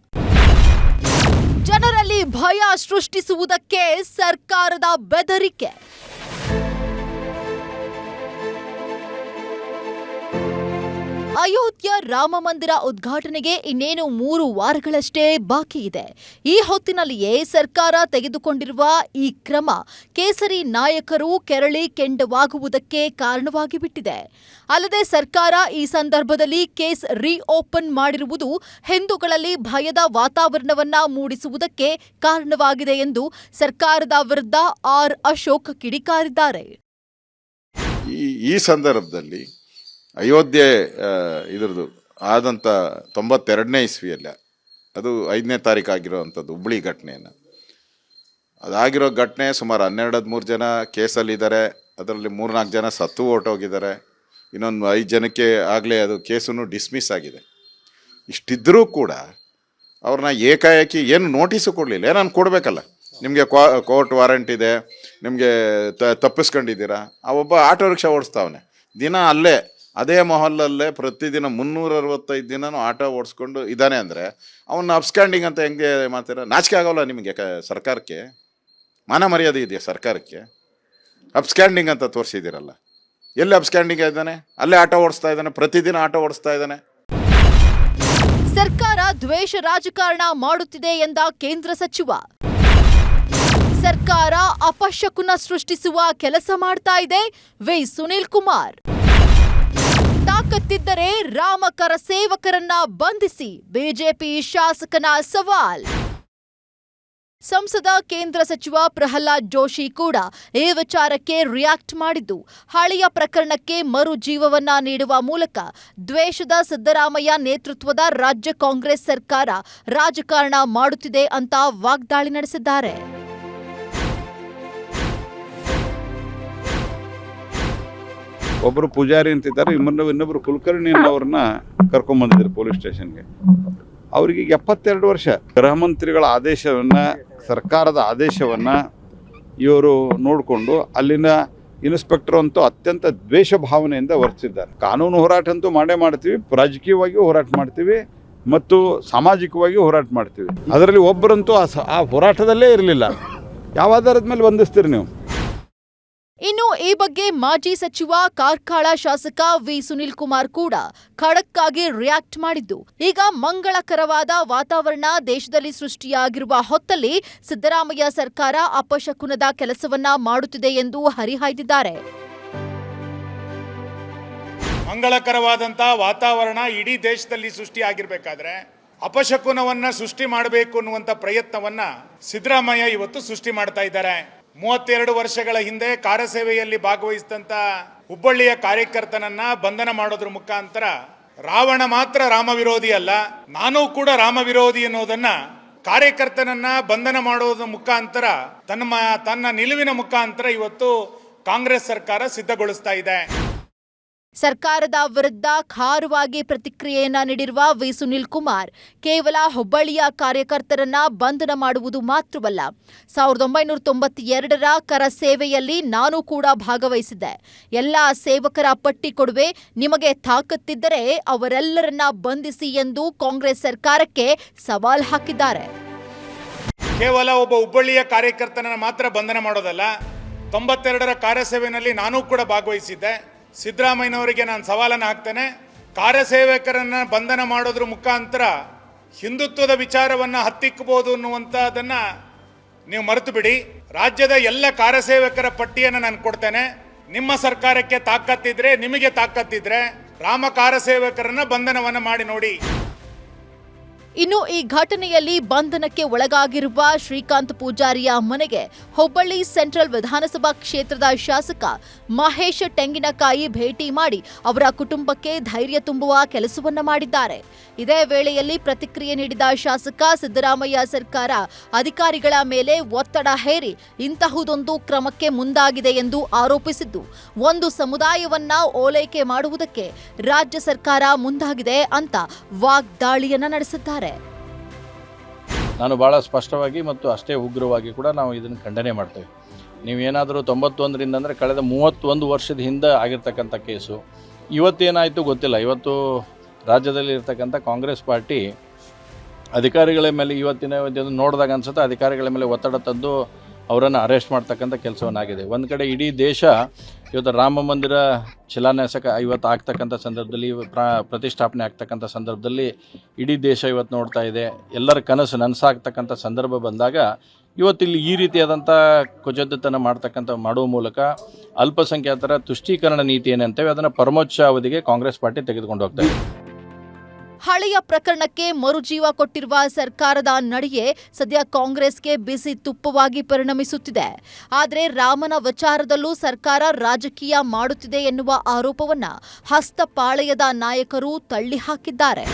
ಜನರಲ್ಲಿ ಭಯ ಸೃಷ್ಟಿಸುವುದಕ್ಕೆ ಸರ್ಕಾರದ ಬೆದರಿಕೆ. ಅಯೋಧ್ಯ ರಾಮ ಮಂದಿರ ಉದ್ಘಾಟನೆಗೆ ಇನ್ನೇನು 3 ವಾರಗಳಷ್ಟೇ ಬಾಕಿ ಇದೆ. ಈ ಹೊತ್ತಿನಲ್ಲಿಯೇ ಸರ್ಕಾರ ತೆಗೆದುಕೊಂಡಿರುವ ಈ ಕ್ರಮ ಕೇಸರಿ ನಾಯಕರು ಕೆರಳಿ ಕೆಂಡವಾಗುವುದಕ್ಕೆ ಕಾರಣವಾಗಿ ಬಿಟ್ಟಿದೆ. ಅಲ್ಲದೆ ಸರ್ಕಾರ ಈ ಸಂದರ್ಭದಲ್ಲಿ ಕೇಸ್ ಓಪನ್ ಮಾಡಿರುವುದು ಹಿಂದೂಗಳಲ್ಲಿ ಭಯದ ವಾತಾವರಣವನ್ನ ಮೂಡಿಸುವುದಕ್ಕೆ ಕಾರಣವಾಗಿದೆ ಎಂದು ಸರ್ಕಾರದ ವಿರುದ್ಧ ಆರ್ ಅಶೋಕ್ ಕಿಡಿಕಾರಿದ್ದಾರೆ. ಈ ಸಂದರ್ಭದಲ್ಲಿ ಅಯೋಧ್ಯೆ ಇದ್ರದ್ದು ಆದಂಥ 92ನೇ ಇಸ್ವಿಯಲ್ಲಿ, ಅದು 5ನೇ ತಾರೀಕು ಆಗಿರೋವಂಥದ್ದು ಹುಬ್ಬಳ್ಳಿ ಘಟನೆಯನ್ನು. ಅದಾಗಿರೋ ಘಟನೆ ಸುಮಾರು 12-13 ಜನ ಕೇಸಲ್ಲಿದ್ದಾರೆ. ಅದರಲ್ಲಿ 3-4 ಜನ ಸತ್ತು ಹೊರಟೋಗಿದ್ದಾರೆ. ಇನ್ನೊಂದು 5 ಜನಕ್ಕೆ ಆಗಲೇ ಅದು ಕೇಸನ್ನು ಡಿಸ್ಮಿಸ್ ಆಗಿದೆ. ಇಷ್ಟಿದ್ದರೂ ಕೂಡ ಅವ್ರನ್ನ ಏಕಾಏಕಿ ಏನು ನೋಟಿಸು ಕೊಡಲಿಲ್ಲ. ನಾನು ಕೊಡಬೇಕಲ್ಲ, ನಿಮಗೆ ಕೋರ್ಟ್ ವಾರಂಟ್ ಇದೆ, ನಿಮಗೆ ತಪ್ಪಿಸ್ಕೊಂಡಿದ್ದೀರಾ. ಆ ಒಬ್ಬ ಆಟೋ ರಿಕ್ಷಾ ಓಡಿಸ್ತಾವನೆ ದಿನ ಅಲ್ಲೇ ಅದೇ ಮೊಹಲ್ಲಲ್ಲೇ ಪ್ರತಿದಿನ 365 ದಿನನೂ ಆಟೋ ಓಡಿಸ್ಕೊಂಡು ಇದ್ದಾನೆ ಅಂದರೆ ಅವನ್ನ ಅಬ್ಸ್ಕ್ಯಾಂಡಿಂಗ್ ಅಂತ ಹೆಂಗೆ ಮಾಡ್ತೀರ? ನಾಚಿಕೆ ಆಗೋಲ್ಲ ನಿಮಗೆ? ಸರ್ಕಾರಕ್ಕೆ ಮಾನ ಮರ್ಯಾದೆ ಇದೆಯಾ ಸರ್ಕಾರಕ್ಕೆ? ಅಬ್ಸ್ಕ್ಯಾಂಡಿಂಗ್ ಅಂತ ತೋರಿಸಿದ್ದೀರಲ್ಲ, ಎಲ್ಲಿ ಅಬ್ಸ್ಕ್ಯಾಂಡಿಂಗ್ ಇದ್ದಾನೆ? ಅಲ್ಲೇ ಆಟೋ ಓಡಿಸ್ತಾ ಇದ್ದಾನೆ, ಪ್ರತಿದಿನ ಆಟೋ ಓಡಿಸ್ತಾ ಇದ್ದಾನೆ. ಸರ್ಕಾರ ದ್ವೇಷ ರಾಜಕಾರಣ ಮಾಡುತ್ತಿದೆ ಎಂದ ಕೇಂದ್ರ ಸಚಿವ. ಸರ್ಕಾರ ಅಪಶಕುನ ಸೃಷ್ಟಿಸುವ ಕೆಲಸ ಮಾಡ್ತಾ ಇದೆ ವಿ ಸುನೀಲ್ ಕುಮಾರ್. ತಾಕತ್ತಿದ್ದರೆ ರಾಮಕರ ಸೇವಕರನ್ನ ಬಂಧಿಸಿ, ಬಿಜೆಪಿ ಶಾಸಕನ ಸವಾಲ್. ಸಂಸದ ಕೇಂದ್ರ ಸಚಿವ ಪ್ರಹ್ಲಾದ್ ಜೋಶಿ ಕೂಡ ಈ ವಿಚಾರಕ್ಕೆ ರಿಯಾಕ್ಟ್ ಮಾಡಿದ್ದು, ಹಳೆಯ ಪ್ರಕರಣಕ್ಕೆ ಮರು ಜೀವವನ್ನ ನೀಡುವ ಮೂಲಕ ದ್ವೇಷದ ಸಿದ್ದರಾಮಯ್ಯ ನೇತೃತ್ವದ ರಾಜ್ಯ ಕಾಂಗ್ರೆಸ್ ಸರ್ಕಾರ ರಾಜಕಾರಣ ಮಾಡುತ್ತಿದೆ ಅಂತ ವಾಗ್ದಾಳಿ ನಡೆಸಿದ್ದಾರೆ. ಒಬ್ಬರು ಪೂಜಾರಿ ಅಂತಿದ್ದಾರೆ, ಇನ್ನೊಬ್ಬರು ಕುಲಕರ್ಣಿ ಅನ್ನೋರನ್ನ ಕರ್ಕೊಂಡ್ಬಂದಿದ್ರು ಪೊಲೀಸ್ ಸ್ಟೇಷನ್ಗೆ. ಅವರಿಗೆ 72 ವರ್ಷ. ಗೃಹ ಮಂತ್ರಿಗಳ ಆದೇಶವನ್ನು, ಸರ್ಕಾರದ ಆದೇಶವನ್ನು ಇವರು ನೋಡಿಕೊಂಡು ಅಲ್ಲಿನ ಇನ್ಸ್ಪೆಕ್ಟರ್ ಅಂತೂ ಅತ್ಯಂತ ದ್ವೇಷ ಭಾವನೆಯಿಂದ ವರ್ತಿಸಿದ್ದಾರೆ. ಕಾನೂನು ಹೋರಾಟ ಅಂತೂ ಮಾಡೇ ಮಾಡ್ತೀವಿ, ರಾಜಕೀಯವಾಗಿಯೂ ಹೋರಾಟ ಮಾಡ್ತೀವಿ ಮತ್ತು ಸಾಮಾಜಿಕವಾಗಿಯೂ ಹೋರಾಟ ಮಾಡ್ತೀವಿ. ಅದರಲ್ಲಿ ಒಬ್ಬರಂತೂ ಆ ಹೋರಾಟದಲ್ಲೇ ಇರಲಿಲ್ಲ. ಯಾವ ಆಧಾರದ ಮೇಲೆ ಬಂಧಿಸ್ತೀರಿ ನೀವು? ಇನ್ನು ಈ ಬಗ್ಗೆ ಮಾಜಿ ಸಚಿವ ಕಾರ್ಕಳ ಶಾಸಕ ವಿ ಸುನೀಲ್ ಕುಮಾರ್ ಕೂಡ ಖಡಕ್ ಆಗಿ ರಿಯಾಕ್ಟ್ ಮಾಡಿದ್ದು, ಈಗ ಮಂಗಳಕರವಾದ ವಾತಾವರಣ ದೇಶದಲ್ಲಿ ಸೃಷ್ಟಿಯಾಗಿರುವ ಹೊತ್ತಲ್ಲಿ ಸಿದ್ದರಾಮಯ್ಯ ಸರ್ಕಾರ ಅಪಶಕುನದ ಕೆಲಸವನ್ನ ಮಾಡುತ್ತಿದೆ ಎಂದು ಹರಿಹಾಯ್ದಿದ್ದಾರೆ. ಮಂಗಳಕರವಾದಂಥ ವಾತಾವರಣ ಇಡೀ ದೇಶದಲ್ಲಿ ಸೃಷ್ಟಿಯಾಗಿರ್ಬೇಕಾದ್ರೆ ಅಪಶಕುನವನ್ನ ಸೃಷ್ಟಿ ಮಾಡಬೇಕು ಅನ್ನುವಂಥ ಪ್ರಯತ್ನವನ್ನ ಸಿದ್ದರಾಮಯ್ಯ ಇವತ್ತು ಸೃಷ್ಟಿ ಮಾಡ್ತಾ ಇದ್ದಾರೆ. 32 ವರ್ಷಗಳ ಹಿಂದೆ ಕಾರ್ಯಸೇವೆಯಲ್ಲಿ ಭಾಗವಹಿಸಿದಂಥ ಹುಬ್ಬಳ್ಳಿಯ ಕಾರ್ಯಕರ್ತನನ್ನ ಬಂಧನ ಮಾಡೋದ್ರ ಮುಖಾಂತರ ರಾವಣ ಮಾತ್ರ ರಾಮ ವಿರೋಧಿ ಅಲ್ಲ, ನಾನೂ ಕೂಡ ರಾಮ ವಿರೋಧಿ ಅನ್ನೋದನ್ನ ಕಾರ್ಯಕರ್ತನನ್ನ ಬಂಧನ ಮಾಡೋದ್ರ ಮುಖಾಂತರ ತನ್ನ ನಿಲುವಿನ ಮುಖಾಂತರ ಇವತ್ತು ಕಾಂಗ್ರೆಸ್ ಸರ್ಕಾರ ಸಿದ್ಧಗೊಳಿಸ್ತಾ ಇದೆ. ಸರ್ಕಾರದ ವಿರುದ್ಧ ಖಾರವಾಗಿ ಪ್ರತಿಕ್ರಿಯೆಯನ್ನ ನೀಡಿರುವ ವಿ ಸುನಿಲ್ ಕುಮಾರ್ ಕೇವಲ ಹುಬ್ಬಳ್ಳಿಯ ಕಾರ್ಯಕರ್ತರನ್ನ ಬಂಧನ ಮಾಡುವುದು ಮಾತ್ರವಲ್ಲ, 1992ರ ಕರ ಸೇವೆಯಲ್ಲಿ ನಾನು ಕೂಡ ಭಾಗವಹಿಸಿದ್ದೆ. ಎಲ್ಲ ಸೇವಕರ ಪಟ್ಟಿ ಕೊಡುವೆ, ನಿಮಗೆ ತಾಕತ್ತಿದ್ದರೆ ಅವರೆಲ್ಲರನ್ನ ಬಂಧಿಸಿ ಎಂದು ಕಾಂಗ್ರೆಸ್ ಸರ್ಕಾರಕ್ಕೆ ಸವಾಲ್ ಹಾಕಿದ್ದಾರೆ. ಕೇವಲ ಒಬ್ಬ ಹುಬ್ಬಳ್ಳಿಯ ಕಾರ್ಯಕರ್ತನ ಮಾತ್ರ ಬಂಧನ ಮಾಡೋದಲ್ಲ, 92ರ ಕಾರ್ಯಸೇವೆಯಲ್ಲಿ ನಾನೂ ಕೂಡ ಭಾಗವಹಿಸಿದ್ದೆ. ಸಿದ್ದರಾಮಯ್ಯನವರಿಗೆ ನಾನು ಸವಾಲನ್ನು ಹಾಕ್ತೇನೆ, ಕಾರ್ಯಸೇವಕರನ್ನ ಬಂಧನ ಮಾಡೋದ್ರ ಮುಖಾಂತರ ಹಿಂದುತ್ವದ ವಿಚಾರವನ್ನು ಹತ್ತಿಕ್ಕಬಹುದು ಅನ್ನುವಂಥದ್ದನ್ನ ನೀವು ಮರೆತು ಬಿಡಿ. ರಾಜ್ಯದ ಎಲ್ಲ ಕಾರ್ಯಸೇವಕರ ಪಟ್ಟಿಯನ್ನು ನಾನು ಕೊಡ್ತೇನೆ. ನಿಮ್ಮ ಸರ್ಕಾರಕ್ಕೆ ತಾಕತ್ತಿದ್ರೆ, ನಿಮಗೆ ತಾಕತ್ತಿದ್ರೆ ರಾಮ ಕಾರ್ಯಸೇವಕರನ್ನ ಬಂಧನವನ್ನು ಮಾಡಿ ನೋಡಿ. ಇನ್ನು ಈ ಘಟನೆಯಲ್ಲಿ ಬಂಧನಕ್ಕೆ ಒಳಗಾಗಿರುವ ಶ್ರೀಕಾಂತ್ ಪೂಜಾರಿಯ ಮನೆಗೆ ಹುಬ್ಬಳ್ಳಿ ಸೆಂಟ್ರಲ್ ವಿಧಾನಸಭಾ ಕ್ಷೇತ್ರದ ಶಾಸಕ ಮಹೇಶ್ ಟೆಂಗಿನಕಾಯಿ ಭೇಟಿ ಮಾಡಿ ಅವರ ಕುಟುಂಬಕ್ಕೆ ಧೈರ್ಯ ತುಂಬುವ ಕೆಲಸವನ್ನ ಮಾಡಿದ್ದಾರೆ. ಇದೇ ವೇಳೆಯಲ್ಲಿ ಪ್ರತಿಕ್ರಿಯೆ ನೀಡಿದ ಶಾಸಕ ಸಿದ್ದರಾಮಯ್ಯ ಸರ್ಕಾರ ಅಧಿಕಾರಿಗಳ ಮೇಲೆ ಒತ್ತಡ ಹೇರಿ ಇಂತಹುದೊಂದು ಕ್ರಮಕ್ಕೆ ಮುಂದಾಗಿದೆ ಎಂದು ಆರೋಪಿಸಿದ್ದು, ಒಂದು ಸಮುದಾಯವನ್ನ ಓಲೈಕೆ ಮಾಡುವುದಕ್ಕೆ ರಾಜ್ಯ ಸರ್ಕಾರ ಮುಂದಾಗಿದೆ ಅಂತ ವಾಗ್ದಾಳಿಯನ್ನ ನಡೆಸಿದ್ದಾರೆ. ನಾನು ಭಾಳ ಸ್ಪಷ್ಟವಾಗಿ ಮತ್ತು ಅಷ್ಟೇ ಉಗ್ರವಾಗಿ ಕೂಡ ನಾವು ಇದನ್ನು ಖಂಡನೆ ಮಾಡ್ತೇವೆ. ನೀವೇನಾದರೂ 91ರಿಂದ ಅಂದರೆ ಕಳೆದ 31 ವರ್ಷದ ಹಿಂದೆ ಆಗಿರ್ತಕ್ಕಂಥ ಕೇಸು ಇವತ್ತೇನಾಯಿತು ಗೊತ್ತಿಲ್ಲ. ಇವತ್ತು ರಾಜ್ಯದಲ್ಲಿ ಇರ್ತಕ್ಕಂಥ ಕಾಂಗ್ರೆಸ್ ಪಾರ್ಟಿ ಅಧಿಕಾರಿಗಳ ಮೇಲೆ ಇವತ್ತಿನ ನೋಡಿದಾಗ ಅನ್ಸುತ್ತೆ ಅಧಿಕಾರಿಗಳ ಮೇಲೆ ಒತ್ತಡ ತಂದು ಅವರನ್ನು ಅರೆಸ್ಟ್ ಮಾಡ್ತಕ್ಕಂಥ ಕೆಲಸವನ್ನಾಗಿದೆ. ಒಂದು ಕಡೆ ಇಡೀ ದೇಶ ಇವತ್ತು ರಾಮ ಮಂದಿರ ಶಿಲಾನ್ಯಾಸ ಇವತ್ತು ಆಗ್ತಕ್ಕಂಥ ಸಂದರ್ಭದಲ್ಲಿ, ಪ್ರತಿಷ್ಠಾಪನೆ ಆಗ್ತಕ್ಕಂಥ ಸಂದರ್ಭದಲ್ಲಿ ಇಡೀ ದೇಶ ಇವತ್ತು ನೋಡ್ತಾ ಇದೆ. ಎಲ್ಲರ ಕನಸು ನನಸಾಗ್ತಕ್ಕಂಥ ಸಂದರ್ಭ ಬಂದಾಗ ಇವತ್ತಿಲ್ಲಿ ಈ ರೀತಿಯಾದಂಥ ಕುಚೋದ್ಯತನ ಮಾಡುವ ಮೂಲಕ ಅಲ್ಪಸಂಖ್ಯಾತರ ತುಷ್ಟೀಕರಣ ನೀತಿ ಏನಂತೇವೆ ಅದನ್ನು ಪರಮೋಚ್ಚ ಅವಧಿಗೆ ಕಾಂಗ್ರೆಸ್ ಪಾರ್ಟಿ ತೆಗೆದುಕೊಂಡು ಹೋಗ್ತಾ ಇದೆ. ಹಳೆಯ ಪ್ರಕರಣಕ್ಕೆ ಮರುಜೀವ ಕೊಟ್ಟಿರುವ ಸರ್ಕಾರದ ನಡೆಯೇ ಸದ್ಯ ಕಾಂಗ್ರೆಸ್ಗೆ ಬಿಸಿ ತುಪ್ಪವಾಗಿ ಪರಿಣಮಿಸುತ್ತಿದೆ. ಆದರೆ ರಾಮನ ವಿಚಾರದಲ್ಲೂ ಸರ್ಕಾರ ರಾಜಕೀಯ ಮಾಡುತ್ತಿದೆ ಎನ್ನುವ ಆರೋಪವನ್ನ ಹಸ್ತಪಾಳಯದ ನಾಯಕರು ತಳ್ಳಿಹಾಕಿದ್ದಾರೆ.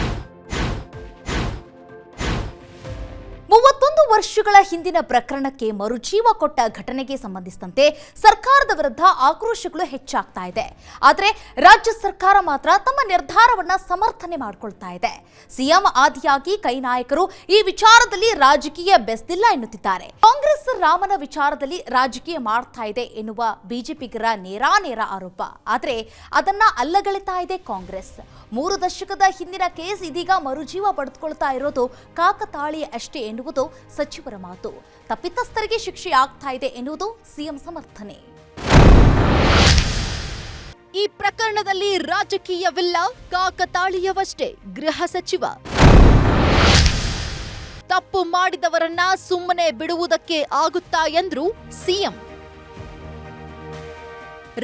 31 ವರ್ಷಗಳ ಹಿಂದಿನ ಪ್ರಕರಣಕ್ಕೆ ಮರುಜೀವ ಕೊಟ್ಟ ಘಟನೆಗೆ ಸಂಬಂಧಿಸಿದಂತೆ ಸರ್ಕಾರದ ವಿರುದ್ಧ ಆಕ್ರೋಶಗಳು ಹೆಚ್ಚಾಗ್ತಾ ಇದೆ. ಆದರೆ ರಾಜ್ಯ ಸರ್ಕಾರ ಮಾತ್ರ ತಮ್ಮ ನಿರ್ಧಾರವನ್ನ ಸಮರ್ಥನೆ ಮಾಡಿಕೊಳ್ತಾ ಇದೆ. ಸಿಎಂ ಆದಿಯಾಗಿ ಕೈ ನಾಯಕರು ಈ ವಿಚಾರದಲ್ಲಿ ರಾಜಕೀಯ ಬೆಸ್ದಿಲ್ಲ ಎನ್ನುತ್ತಿದ್ದಾರೆ. ಕಾಂಗ್ರೆಸ್ ರಾಮನ ವಿಚಾರದಲ್ಲಿ ರಾಜಕೀಯ ಮಾಡ್ತಾ ಇದೆ ಎನ್ನುವ ಬಿಜೆಪಿಗರ ನೇರ ಆರೋಪ. ಆದರೆ ಅದನ್ನ ಅಲ್ಲಗಳೆತಾ ಇದೆ ಕಾಂಗ್ರೆಸ್. 3 ದಶಕದ ಹಿಂದಿನ ಕೇಸ್ ಇದೀಗ ಮರುಜೀವ ಪಡೆದುಕೊಳ್ತಾ ಇರೋದು ಕಾಕತಾಳೀಯ ಅಷ್ಟೇ ಎನ್ನುವುದು ಸಚಿವರ ಮಾತು. ತಪ್ಪಿತಸ್ಥರಿಗೆ ಶಿಕ್ಷೆ ಆಗ್ತಾ ಇದೆ ಎನ್ನುವುದು ಸಿಎಂ ಸಮರ್ಥನೆ. ಈ ಪ್ರಕರಣದಲ್ಲಿ ರಾಜಕೀಯವಿಲ್ಲ, ಕಾಕತಾಳೀಯವಷ್ಟೇ ಗೃಹ ಸಚಿವ. ತಪ್ಪು ಮಾಡಿದವರನ್ನ ಸುಮ್ಮನೆ ಬಿಡುವುದಕ್ಕೆ ಆಗುತ್ತಾ ಎಂದ್ರು ಸಿಎಂ.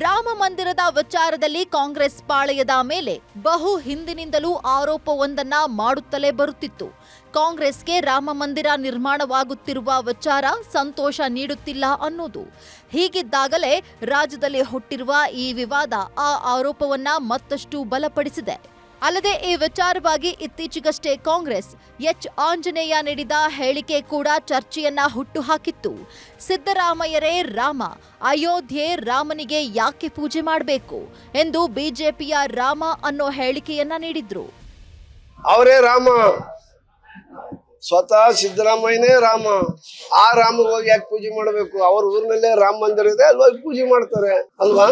ರಾಮ ಮಂದಿರದ ವಿಚಾರದಲ್ಲಿ ಕಾಂಗ್ರೆಸ್ ಪಾಳೆಯದ ಮೇಲೆ ಬಹು ಹಿಂದಿನಿಂದಲೂ ಆರೋಪವೊಂದನ್ನ ಮಾಡುತ್ತಲೇ ಬರುತ್ತಿತ್ತು. ಕಾಂಗ್ರೆಸ್ಗೆ ರಾಮ ಮಂದಿರ ನಿರ್ಮಾಣವಾಗುತ್ತಿರುವ ವಿಚಾರ ಸಂತೋಷ ನೀಡುತ್ತಿಲ್ಲ ಅನ್ನೋದು. ಹೀಗಿದ್ದಾಗಲೇ ರಾಜ್ಯದಲ್ಲಿ ಹುಟ್ಟಿರುವ ಈ ವಿವಾದ ಆ ಆರೋಪವನ್ನ ಮತ್ತಷ್ಟು ಬಲಪಡಿಸಿದೆ. ಅಲ್ಲದೆ ಈ ವಿಚಾರವಾಗಿ ಇತ್ತೀಚೆಗಷ್ಟೇ ಕಾಂಗ್ರೆಸ್ ಎಚ್ ಆಂಜನೇಯ ನೀಡಿದ ಹೇಳಿಕೆ ಕೂಡ ಚರ್ಚೆಯನ್ನ ಹುಟ್ಟುಹಾಕಿತ್ತು. ಸಿದ್ದರಾಮಯ್ಯರೇ ರಾಮ, ಅಯೋಧ್ಯೆ ರಾಮನಿಗೆ ಯಾಕೆ ಪೂಜೆ ಮಾಡಬೇಕು ಎಂದು ಬಿಜೆಪಿಯ ರಾಮ ಅನ್ನೋ ಹೇಳಿಕೆಯನ್ನ ನೀಡಿದ್ರು. ಅವರೇ ರಾಮ, ಸ್ವತಃ ಸಿದ್ದರಾಮಯ್ಯನೇ ರಾಮ. ಆ ರಾಮಗೆ ಹೋಗಿ ಯಾಕೆ ಪೂಜೆ ಮಾಡಬೇಕು? ಅವ್ರ ಊರಿನಲ್ಲೇ ರಾಮ ಮಂದಿರ ಇದೆ, ಅಲ್ಲಿ ಹೋಗಿ ಪೂಜೆ ಮಾಡ್ತಾರೆ ಅಲ್ವಾ?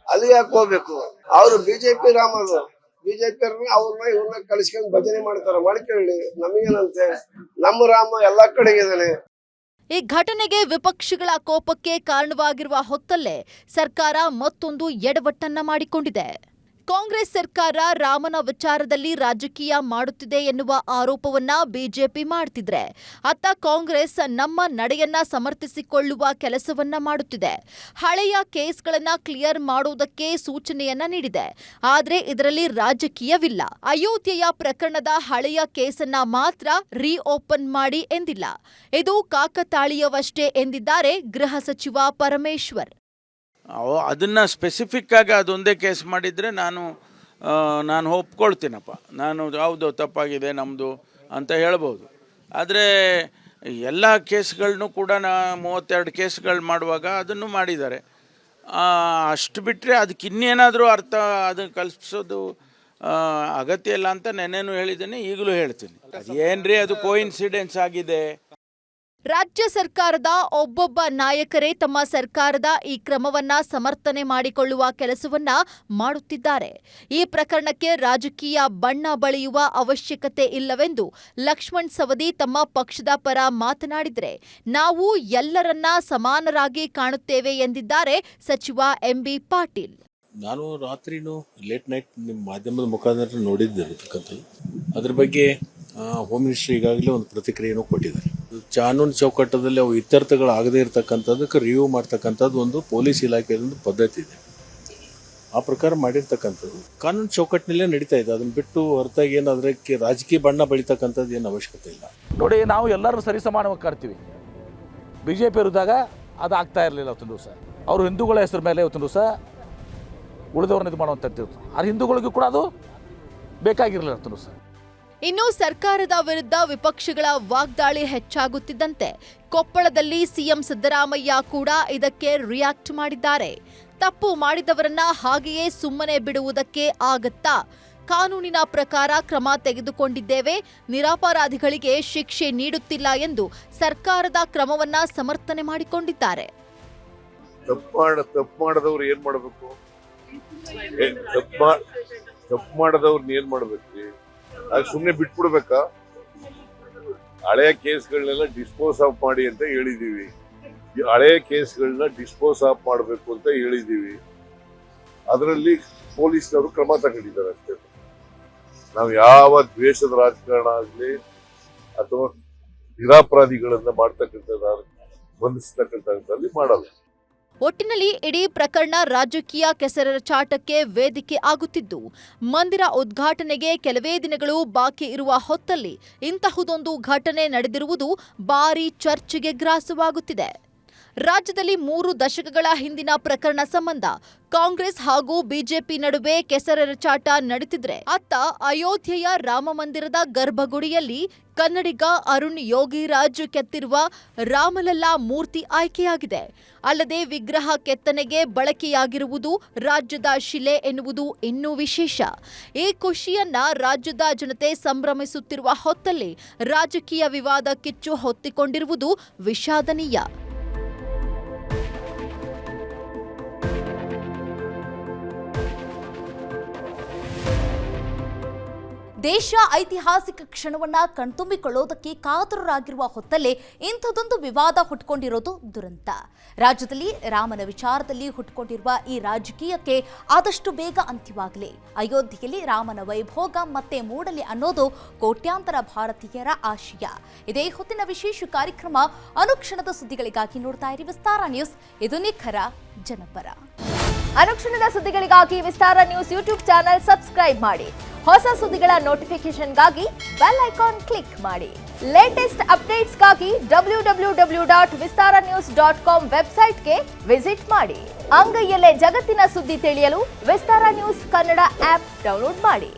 ಅಲ್ಲಿ ಯಾಕೆ ಹೋಗ್ಬೇಕು? ಅವರು ಬಿಜೆಪಿ ರಾಮರು, ಬಿಜೆಪಿ ಅವ್ರನ್ನ ಇವ್ರನ್ನ ಕಲಿಸ್ಕೊಂಡು ಭಜನೆ ಮಾಡ್ತಾರೆ. ಮಾಡ್ಕೊಳ್ಳಿ, ನಮಗೇನಂತೆ, ನಮ್ಮ ರಾಮ ಎಲ್ಲಾ ಕಡೆಗೆ ಇದ್ದಾನೆ. ಈ ಘಟನೆಗೆ ವಿಪಕ್ಷಗಳ ಕೋಪಕ್ಕೆ ಕಾರಣವಾಗಿರುವ ಹೊತ್ತಲ್ಲೇ ಸರ್ಕಾರ ಮತ್ತೊಂದು ಎಡವಟ್ಟನ್ನ ಮಾಡಿಕೊಂಡಿದೆ. ಕಾಂಗ್ರೆಸ್ ಸರ್ಕಾರ ರಾಮನ ವಿಚಾರದಲ್ಲಿ ರಾಜಕೀಯ ಮಾಡುತ್ತಿದೆ ಎನ್ನುವ ಆರೋಪವನ್ನ ಬಿಜೆಪಿ ಮಾಡ್ತಿದ್ರೆ, ಅತ್ತ ಕಾಂಗ್ರೆಸ್ ನಮ್ಮ ನಡೆಯನ್ನ ಸಮರ್ಥಿಸಿಕೊಳ್ಳುವ ಕೆಲಸವನ್ನ ಮಾಡುತ್ತಿದೆ. ಹಳೆಯ ಕೇಸ್ಗಳನ್ನ ಕ್ಲಿಯರ್ ಮಾಡುವುದಕ್ಕೆ ಸೂಚನೆಯನ್ನ ನೀಡಿದೆ. ಆದ್ರೆ ಇದರಲ್ಲಿ ರಾಜಕೀಯವಿಲ್ಲ. ಅಯೋಧ್ಯೆಯ ಪ್ರಕರಣದ ಹಳೆಯ ಕೇಸನ್ನ ಮಾತ್ರ ರೀಓಪನ್ ಮಾಡಿ ಎಂದಿಲ್ಲ. ಇದು ಕಾಕತಾಳೀಯವಷ್ಟೇ ಎಂದಿದ್ದಾರೆ ಗೃಹ ಸಚಿವ ಪರಮೇಶ್ವರ್. ಅದನ್ನು ಸ್ಪೆಸಿಫಿಕ್ ಆಗಿ ಅದೊಂದೇ ಕೇಸ್ ಮಾಡಿದರೆ ನಾನು ಒಪ್ಕೊಳ್ತೀನಪ್ಪ, ನಾನು ಯಾವುದು ತಪ್ಪಾಗಿದೆ ನಮ್ಮದು ಅಂತ ಹೇಳ್ಬೋದು. ಆದರೆ ಎಲ್ಲ ಕೇಸ್ಗಳನ್ನೂ ಕೂಡ 32 ಕೇಸ್ಗಳು ಮಾಡುವಾಗ ಅದನ್ನು ಮಾಡಿದ್ದಾರೆ. ಅಷ್ಟು ಬಿಟ್ಟರೆ ಅದಕ್ಕೆ ಇನ್ನೇನಾದರೂ ಅರ್ಥ ಅದನ್ನು ಕಲ್ಪಿಸೋದು ಅಗತ್ಯ ಇಲ್ಲ ಅಂತ ನೆನ್ನೆನೂ ಹೇಳಿದ್ದೀನಿ, ಈಗಲೂ ಹೇಳ್ತೀನಿ. ಅದೇನ್ರಿ ಅದು ಕೋಇನ್ಸಿಡೆನ್ಸ್ ಆಗಿದೆ. ರಾಜ್ಯ ಸರ್ಕಾರದ ಒಬ್ಬೊಬ್ಬ ನಾಯಕರೇ ತಮ್ಮ ಸರ್ಕಾರದ ಈ ಕ್ರಮವನ್ನ ಸಮರ್ಥನೆ ಮಾಡಿಕೊಳ್ಳುವ ಕೆಲಸವನ್ನ ಮಾಡುತ್ತಿದ್ದಾರೆ. ಈ ಪ್ರಕರಣಕ್ಕೆ ರಾಜಕೀಯ ಬಣ್ಣ ಬಳಿಯುವ ಅವಶ್ಯಕತೆ ಇಲ್ಲವೆಂದು ಲಕ್ಷ್ಮಣ್ ಸವದಿ ತಮ್ಮ ಪಕ್ಷದ ಪರ ಮಾತನಾಡಿದರೆ, ನಾವು ಎಲ್ಲರನ್ನ ಸಮಾನರಾಗಿ ಕಾಣುತ್ತೇವೆ ಎಂದಿದ್ದಾರೆ ಸಚಿವ ಎಂಬಿ ಪಾಟೀಲ್. ನಾನು ರಾತ್ರಿನೂ ಲೇಟ್ ನೈಟ್ ನಿಮ್ಮ ಮಾಧ್ಯಮದ ಮುಖಾಂತರ ನೋಡಿದ್ದಿರತಕ್ಕಂಥದ್ದು. ಅದ್ರ ಬಗ್ಗೆ ಹೋಮ್ ಮಿನಿಸ್ಟ್ರಿ ಈಗಾಗಲೇ ಒಂದು ಪ್ರತಿಕ್ರಿಯೆಯನ್ನು ಕೊಟ್ಟಿದ್ದಾರೆ. ಕಾನೂನು ಚೌಕಟ್ಟದಲ್ಲಿ ಅವು ಇತ್ಯರ್ಥಗಳಾಗದೇ ಇರತಕ್ಕಂಥದ್ದಕ್ಕೆ ರಿವ್ಯೂ ಮಾಡ್ತಕ್ಕಂಥದ್ದು ಒಂದು ಪೊಲೀಸ್ ಇಲಾಖೆಯಿಂದ ಪದ್ಧತಿ ಇದೆ. ಆ ಪ್ರಕಾರ ಮಾಡಿರ್ತಕ್ಕಂಥದ್ದು ಕಾನೂನು ಚೌಕಟ್ಟಿನಲ್ಲೇ ನಡೀತಾ ಇದೆ. ಅದನ್ನು ಬಿಟ್ಟು ಹೊರತಾಗಿ ಏನು ಅದಕ್ಕೆ ರಾಜಕೀಯ ಬಣ್ಣ ಬಳಿತಕ್ಕಂಥದ್ದು ಏನು ಅವಶ್ಯಕತೆ ಇಲ್ಲ. ನೋಡಿ, ನಾವು ಎಲ್ಲರೂ ಸರಿಸಮಾನವಾಗಿ ಕಾಡ್ತೀವಿ. ಬಿ ಜೆ ಪಿ ಇರಿದಾಗ ಅದು ಆಗ್ತಾ ಇರಲಿಲ್ಲ. ಅವತ್ತಿನ ದಿವಸ ಅವರು ಹಿಂದೂಗಳ ಹೆಸರು ಮೇಲೆ ಇವತ್ತಿನ ದಿವಸ ಉಳಿದವ್ರನ್ನ ಇದು ಮಾಡುವಂಥದ್ದು. ಆ ಹಿಂದೂಗಳಿಗೂ ಕೂಡ ಅದು ಬೇಕಾಗಿರಲಿಲ್ಲ ಅವತ್ತಿನ ದಿವಸ. ಇನ್ನು ಸರ್ಕಾರದ ವಿರುದ್ಧ ವಿಪಕ್ಷಗಳ ವಾಗ್ದಾಳಿ ಹೆಚ್ಚಾಗುತ್ತಿದ್ದಂತೆ ಕೊಪ್ಪಳದಲ್ಲಿ ಸಿಎಂ ಸಿದ್ದರಾಮಯ್ಯ ಕೂಡ ಇದಕ್ಕೆ ರಿಯಾಕ್ಟ್ ಮಾಡಿದ್ದಾರೆ. ತಪ್ಪು ಮಾಡಿದವರನ್ನ ಹಾಗೆಯೇ ಸುಮ್ಮನೆ ಬಿಡುವುದಕ್ಕೆ ಆಗತ್ತಾ? ಕಾನೂನಿನ ಪ್ರಕಾರ ಕ್ರಮ ತೆಗೆದುಕೊಂಡಿದ್ದೇವೆ, ನಿರಪರಾಧಿಗಳಿಗೆ ಶಿಕ್ಷೆ ನೀಡುತ್ತಿಲ್ಲ ಎಂದು ಸರ್ಕಾರದ ಕ್ರಮವನ್ನ ಸಮರ್ಥನೆ ಮಾಡಿಕೊಂಡಿದ್ದಾರೆ. ತಪ್ಪು ಮಾಡದವ್ರು ಏನ್ ಮಾಡಬೇಕು? ತಪ್ಪು ಮಾಡದವ್ರನ್ನ ಏನ್ ಮಾಡ್ಬೇಕ್ರಿ? ಅದು ಸುಮ್ಮನೆ ಬಿಟ್ಬಿಡ್ಬೇಕಾ? ಹಳೆಯ ಕೇಸ್ಗಳನ್ನೆಲ್ಲ ಡಿಸ್ಪೋಸ್ ಆಫ್ ಮಾಡಿ ಅಂತ ಹೇಳಿದೀವಿ. ಹಳೆಯ ಕೇಸ್ಗಳನ್ನ ಡಿಸ್ಪೋಸ್ ಆಫ್ ಮಾಡಬೇಕು ಅಂತ ಹೇಳಿದೀವಿ. ಅದರಲ್ಲಿ ಪೊಲೀಸ್ನವರು ಕ್ರಮ ತಗೊಂಡಿದ್ದಾರೆ ಅಷ್ಟೇ. ನಾವು ಯಾವ ದ್ವೇಷದ ರಾಜಕಾರಣ ಆಗಲಿ ಅಥವಾ ನಿರಪರಾಧಿಗಳನ್ನ ಮಾಡ್ತಕ್ಕಂಥದ್ದು ಬಂಧಿಸ್ತಕ್ಕಂಥದ್ದಲ್ಲಿ ಮಾಡಲ್ಲ. ಒಟ್ಟಿನಲ್ಲಿ ಇಡೀ ಪ್ರಕರಣ ರಾಜಕೀಯ ಕೆಸರೆರಚಾಟಕ್ಕೆ ವೇದಿಕೆ ಆಗುತ್ತಿದ್ದು, ಮಂದಿರ ಉದ್ಘಾಟನೆಗೆ ಕೆಲವೇ ದಿನಗಳು ಬಾಕಿ ಇರುವ ಹೊತ್ತಲ್ಲಿ ಇಂತಹುದೊಂದು ಘಟನೆ ನಡೆದಿರುವುದು ಭಾರೀ ಚರ್ಚೆಗೆ ಗ್ರಾಸವಾಗುತ್ತಿದೆ. ರಾಜ್ಯದಲ್ಲಿ 3 ದಶಕಗಳ ಹಿಂದಿನ ಪ್ರಕರಣ ಸಂಬಂಧ ಕಾಂಗ್ರೆಸ್ ಹಾಗೂ ಬಿಜೆಪಿ ನಡುವೆ ಕೆಸರೆರಚಾಟ ನಡೆದಿದ್ರೆ, ಅತ್ತ ಅಯೋಧ್ಯೆಯ ರಾಮ ಮಂದಿರದ ಗರ್ಭಗುಡಿಯಲ್ಲಿ ಕನ್ನಡಿಗ ಅರುಣ್ ಯೋಗಿರಾಜ್ ಕೆತ್ತಿರುವ ರಾಮಲಲ್ಲಾ ಮೂರ್ತಿ ಆಯ್ಕೆಯಾಗಿದೆ. ಅಲ್ಲದೆ ವಿಗ್ರಹ ಕೆತ್ತನೆಗೆ ಬಳಕೆಯಾಗಿರುವುದು ರಾಜ್ಯದ ಶಿಲೆ ಎನ್ನುವುದು ಇನ್ನೂ ವಿಶೇಷ. ಈ ಖುಷಿಯನ್ನ ರಾಜ್ಯದ ಜನತೆ ಸಂಭ್ರಮಿಸುತ್ತಿರುವ ಹೊತ್ತಲ್ಲಿ ರಾಜಕೀಯ ವಿವಾದ ಕಿಚ್ಚು ಹೊತ್ತಿಕೊಂಡಿರುವುದು ವಿಷಾದನೀಯ. ದೇಶ ಐತಿಹಾಸಿಕ ಕ್ಷಣವನ್ನ ಕಣ್ತುಂಬಿಕೊಳ್ಳೋದಕ್ಕೆ ಕಾತರರಾಗಿರುವ ಹೊತ್ತಲ್ಲೇ ಇಂಥದೊಂದು ವಿವಾದ ಹುಟ್ಟುಕೊಂಡಿರೋದು ದುರಂತ. ರಾಜ್ಯದಲ್ಲಿ ರಾಮನ ವಿಚಾರದಲ್ಲಿ ಹುಟ್ಟುಕೊಂಡಿರುವ ಈ ರಾಜಕೀಯಕ್ಕೆ ಆದಷ್ಟು ಬೇಗ ಅಂತ್ಯವಾಗಲಿ, ಅಯೋಧ್ಯೆಯಲ್ಲಿ ರಾಮನ ವೈಭೋಗ ಮತ್ತೆ ಮೂಡಲಿ ಅನ್ನೋದು ಕೋಟ್ಯಾಂತರ ಭಾರತೀಯರ ಆಶಯ. ಇದೇ ಹೊತ್ತಿನ ವಿಶೇಷ ಕಾರ್ಯಕ್ರಮ ಅನುಕ್ಷಣದ ಸುದ್ದಿಗಳಿಗಾಗಿ ನೋಡ್ತಾ ಇರಿ ವಿಸ್ತಾರ ನ್ಯೂಸ್. ಇದು ನಿಖರ ಜನಪರ. ಅನುಕ್ಷಣದ ಸುದ್ದಿಗಳಿಗಾಗಿ ವಿಸ್ತಾರ ನ್ಯೂಸ್ ಯೂಟ್ಯೂಬ್ ಚಾನೆಲ್ ಸಬ್ಸ್ಕ್ರೈಬ್ ಮಾಡಿ. ಹೊಸ ಸುದ್ದಿಗಳ ನೋಟಿಫಿಕೇಶನ್ಗಾಗಿ ಬೆಲ್ ಐಕಾನ್ ಕ್ಲಿಕ್ ಮಾಡಿ. ಲೇಟೆಸ್ಟ್ ಅಪ್ಡೇಟ್ಸ್ಗಾಗಿ www.vistaranews.com ವೆಬ್ಸೈಟ್ಗೆ ವಿಸಿಟ್ ಮಾಡಿ. ಅಂಗೈಯಲ್ಲೇ ಜಗತ್ತಿನ ಸುದ್ದಿ ತಿಳಿಯಲು ವಿಸ್ತಾರ ನ್ಯೂಸ್ ಕನ್ನಡ ಆಪ್ ಡೌನ್ಲೋಡ್ ಮಾಡಿ.